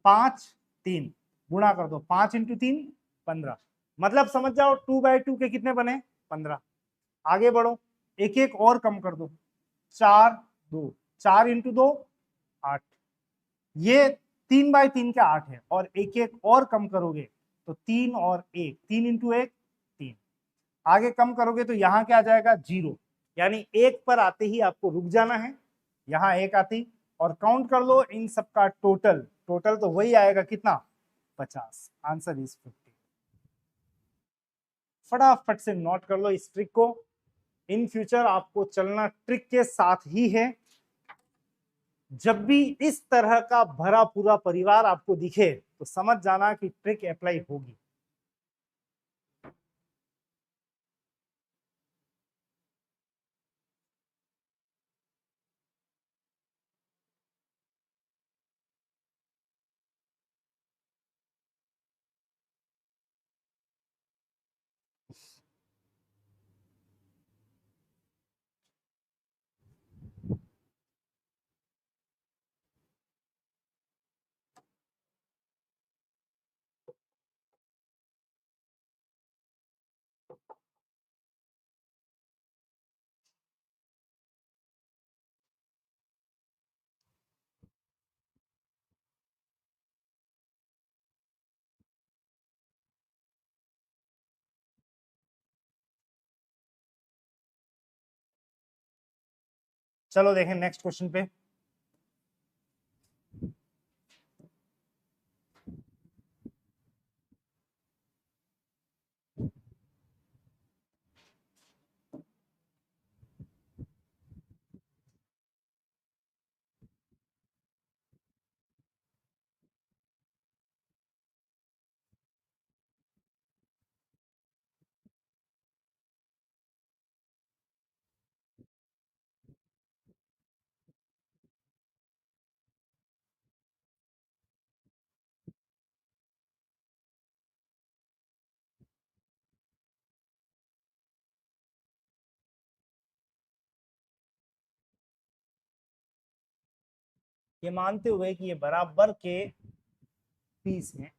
5 3 गुणा कर दो, 5 × 3 15, मतलब समझ जाओ 2/2 के कितने बने, 15। आगे बढ़ो, एक एक और कम कर दो, 4 2, 4 × 2 8, ये 3/3 के 8 है। और एक एक और कम करोगे तो 3 और 1, 3 × 1 3। आगे कम करोगे तो यहाँ क्या आ जाएगा, 0, यानी 1 पर आते ही आपको रुक जाना है, यहाँ 1 आती। और काउंट कर लो इन सबका टोटल, टोटल तो वही आएगा कितना, 50। Answer is 50। फटाफट से नोट कर लो इस ट्रिक को, इन फ्यूचर आपको चलना ट्रिक के साथ ही है। जब भी इस तरह का भरा पूरा परिवार आपको दिखे तो समझ जाना कि ट्रिक अप्लाई होगी। चलो देखें नेक्स्ट क्वेश्चन पे। ये मानते हुए कि ये बराबर के पीस हैं,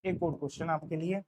एक और क्वेश्चन आपके लिए।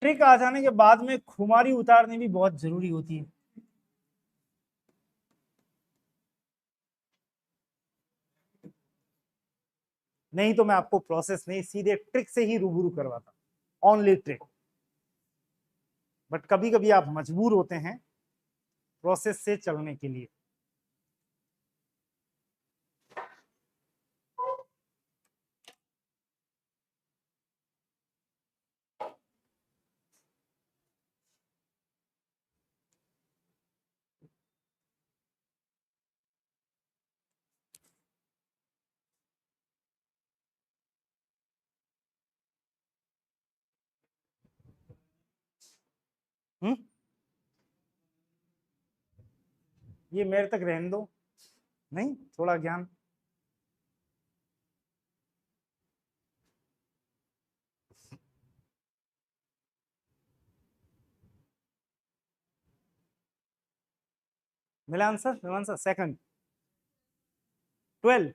ट्रिक आ जाने के बाद में खुमारी उतारनी भी बहुत जरूरी होती है। नहीं तो मैं आपको प्रोसेस नहीं, सीधे ट्रिक से ही रूबरू करवाता, ओनली ट्रिक। बट कभी कभी आप मजबूर होते हैं प्रोसेस से चलने के लिए। हम्म, ये मेरे तक रहने दो। नहीं, थोड़ा ज्ञान। मिला आंसर, आंसर सेकंड 12।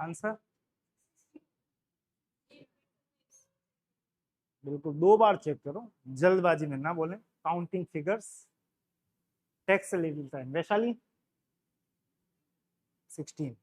आंसर बिल्कुल 2 बार चेक करो, जल्दबाजी में ना बोले। Counting figures, text level time. Vaishali 16।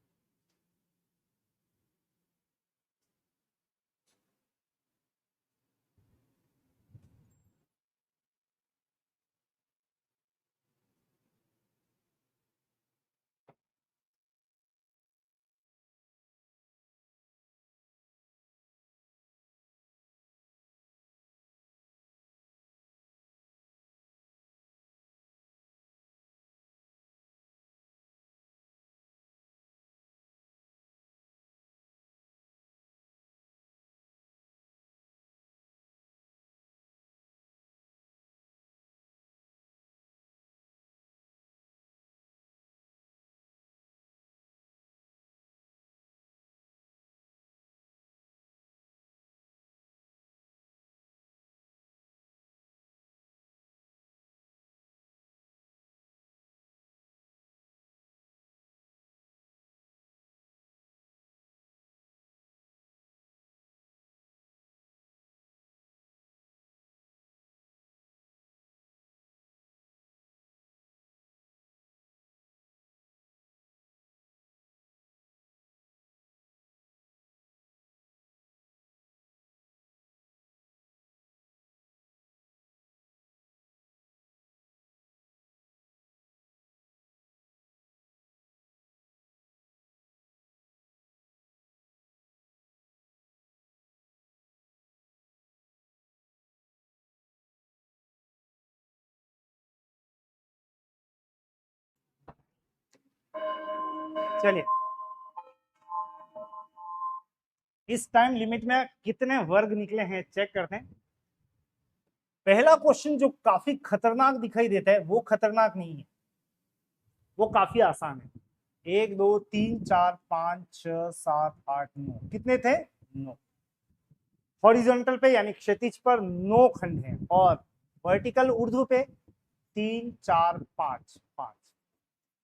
चलिए, इस टाइम लिमिट में कितने वर्ग निकले हैं चेक करते हैं। पहला क्वेश्चन जो काफी खतरनाक दिखाई देता है वो खतरनाक नहीं है, वो काफी आसान है। 1 2 3 4 5 6 7 8 9, कितने थे? 9। हॉरिजॉन्टल पे यानी क्षैतिज पर 9 खंड हैं, और वर्टिकल ऊर्ध्व पे 3 4 5 5।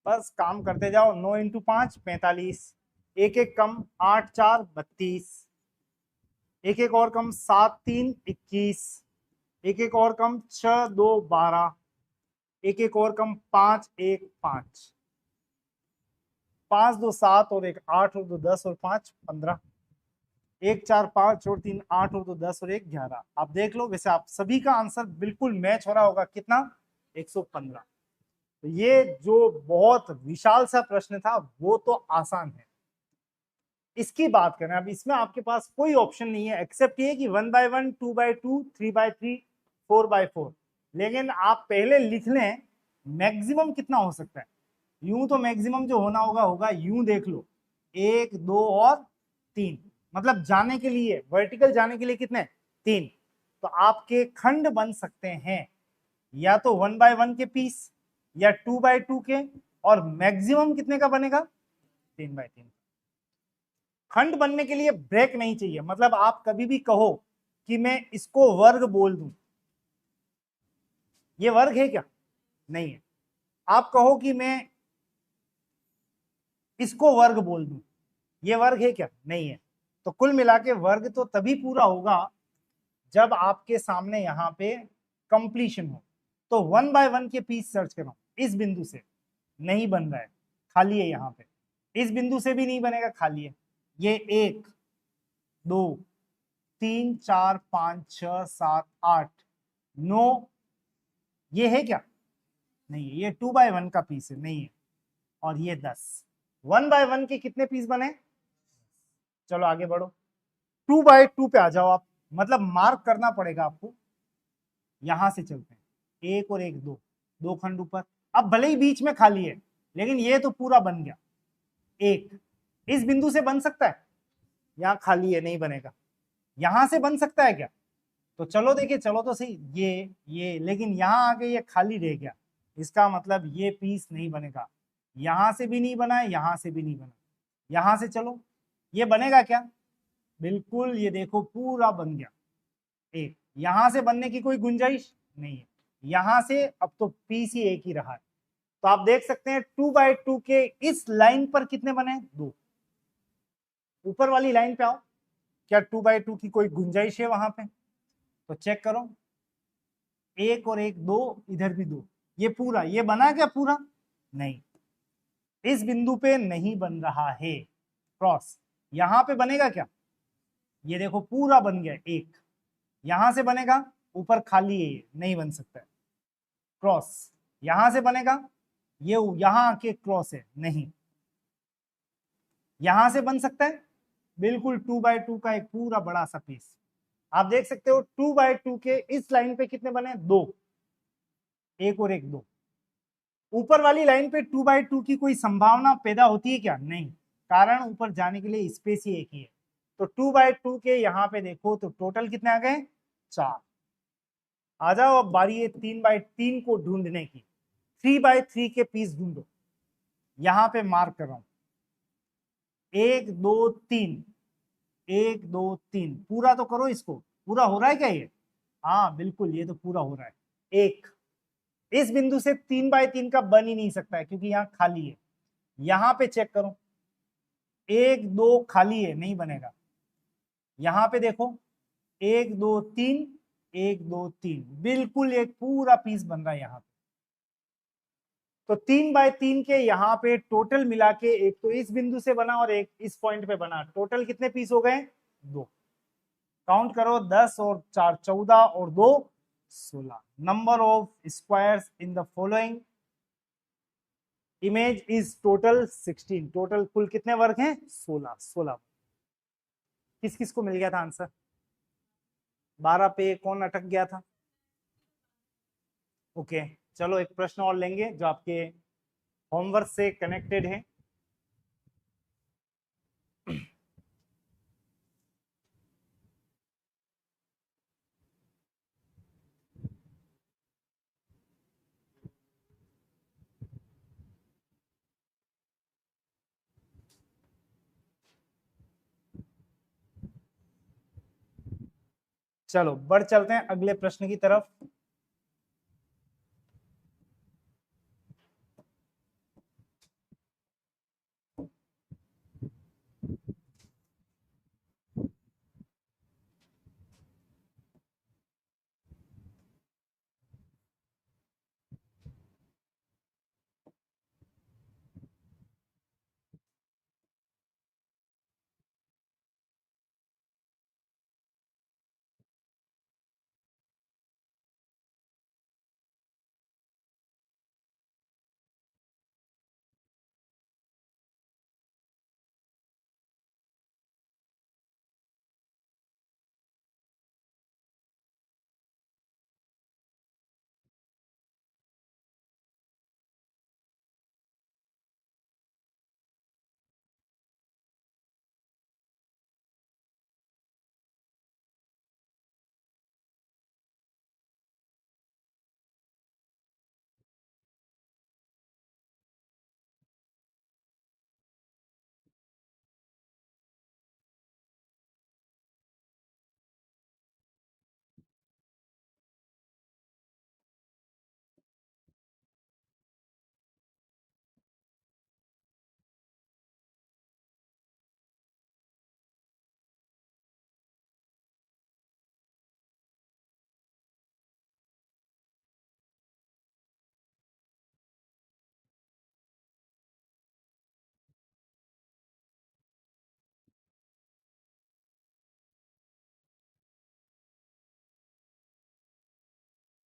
बस काम करते जाओ। 9 इंटू 5 45, एक एक कम 8 4 32, एक एक और कम 7 3 21, एक एक और कम 6 2 12, एक एक और कम 5 1 5, 5 2 7 और एक 8 और 2 10 और 5 15, 1 4 5 और 3 8 और 2 10 और 1 11। आप देख लो, वैसे आप सभी का आंसर बिल्कुल मैच हो रहा होगा। कितना? 115। तो ये जो बहुत विशाल सा प्रश्न था वो तो आसान है। इसकी बात करें, अब इसमें आपके पास कोई ऑप्शन नहीं है एक्सेप्ट ये कि 1/1 2/2 3/3 4/4। लेकिन आप पहले लिख लें मैक्सिमम कितना हो सकता है। यूं तो मैक्सिमम जो होना होगा होगा, यूं देख लो 1 2 और 3, मतलब जाने के लिए वर्टिकल जाने के लिए कितने? 3। तो आपके खंड बन सकते हैं या तो 1/1 के पीस या 2/2 के, और मैक्सिमम कितने का बनेगा? 3/3। खंड बनने के लिए ब्रेक नहीं चाहिए, मतलब आप कभी भी कहो कि मैं इसको वर्ग बोल दूं, ये वर्ग है क्या? नहीं है। आप कहो कि मैं इसको वर्ग बोल दूं, ये वर्ग है क्या? नहीं है। तो कुल मिला के वर्ग तो तभी पूरा होगा जब आपके सामने यहाँ पे कंप्लीशन हो। तो 1/1 के पीस सर्च करो, इस बिंदु से नहीं बन रहा है, खाली है यहाँ पे। इस बिंदु से भी नहीं बनेगा, खाली है। ये 1 2 3 4 5 6 7 8 9, ये है क्या? नहीं है, ये 2/1 का पीस है, नहीं है। और ये 10। 1/1 के कितने पीस बने? चलो आगे बढ़ो, 2/2 पे आ जाओ आप, मतलब मार्क करना पड़ेगा आपको। यहां से चलते हैं, एक और एक, दो, दो खंड ऊपर। अब भले ही बीच में खाली है, लेकिन ये तो पूरा बन गया। एक इस बिंदु से बन सकता है, यहां खाली है, नहीं बनेगा। यहां से बन सकता है क्या? तो चलो देखिए, चलो तो सही, ये लेकिन यहां आके ये खाली रह गया, इसका मतलब ये पीस नहीं बनेगा। यहां से भी नहीं बना है, यहां से भी नहीं बना। यहां से चलो, ये बनेगा क्या? बिल्कुल, ये देखो पूरा बन गया। एक यहां से बनने की कोई गुंजाइश नहीं है। यहां से अब तो पीस ही एक ही रहा है। तो आप देख सकते हैं 2/2 के इस लाइन पर कितने बने? दो। ऊपर वाली लाइन पे आओ, क्या 2/2 की कोई गुंजाइश है वहां पे? तो चेक करो, एक और एक, दो, इधर भी दो। ये पूरा, ये बना क्या पूरा? नहीं, इस बिंदु पे नहीं बन रहा है क्रॉस। यहां पे बनेगा क्या? ये देखो पूरा बन गया एक। यहां से बनेगा, ऊपर खाली है, ये नहीं बन सकता है। क्रॉस यहां से बनेगा, ये यहां आके क्रॉस है, नहीं। यहां से बन सकता है, बिल्कुल 2/2 का एक पूरा बड़ा सा पीस। आप देख सकते हो 2/2 के इस लाइन पे कितने बने? दो। एक और एक, दो। ऊपर वाली लाइन पे 2/2 की कोई संभावना पैदा होती है क्या? नहीं, कारण ऊपर जाने के लिए स्पेस ही एक ही है। तो 2/2 के यहाँ पे देखो तो टोटल कितने आ गए? 4। आ जाओ, अब बारी है 3/3 को ढूंढने की। 3/3 के पीस ढूंढो, यहां पे मार्क कर रहा हूं, 1 2 3, 1 2 3। पूरा तो करो इसको, पूरा हो रहा है क्या ये? हाँ बिल्कुल, ये तो पूरा हो रहा है। एक इस बिंदु से 3/3 का बन ही नहीं सकता है, क्योंकि यहाँ खाली है। यहां पे चेक करो, 1 2 खाली है, नहीं बनेगा। यहां पे देखो, 1 2 3, 1 2 3, बिल्कुल एक पूरा पीस बन रहा है यहाँ पे। तो 3/3 के यहाँ पे टोटल मिला के, एक तो इस बिंदु से बना और एक इस पॉइंट पे बना, टोटल कितने पीस हो गए? दो। काउंट करो, 10 और 4 14 और 2 16। Number of squares in the following image is total 16। Total कुल कितने वर्ग हैं? 16। 16। किस किस को मिल गया था आंसर? 12 पे कौन अटक गया था? ओके, चलो एक प्रश्न और लेंगे जो आपके होमवर्क से कनेक्टेड है। चलो बढ़ चलते हैं अगले प्रश्न की तरफ।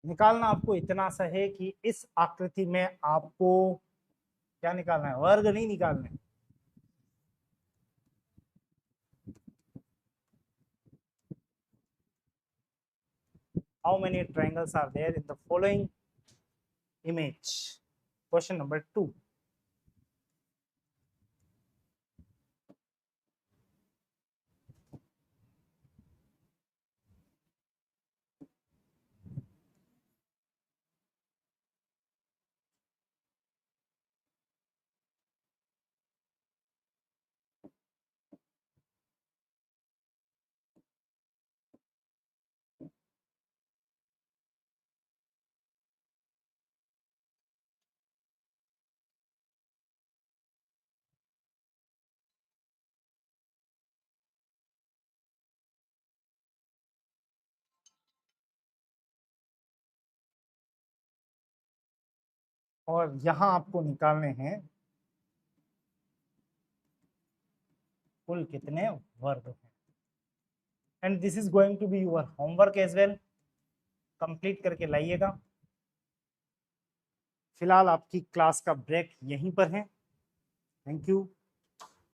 निकालना आपको इतना सा है कि इस आकृति में आपको क्या निकालना है, वर्ग नहीं निकालना है। How many triangles are there in the following image? Question number 2. और यहां आपको निकालने हैं कुल कितने वर्ग हैं। And this is going to be your homework as well, complete करके लाइएगा। फिलहाल आपकी क्लास का ब्रेक यहीं पर है। Thank you.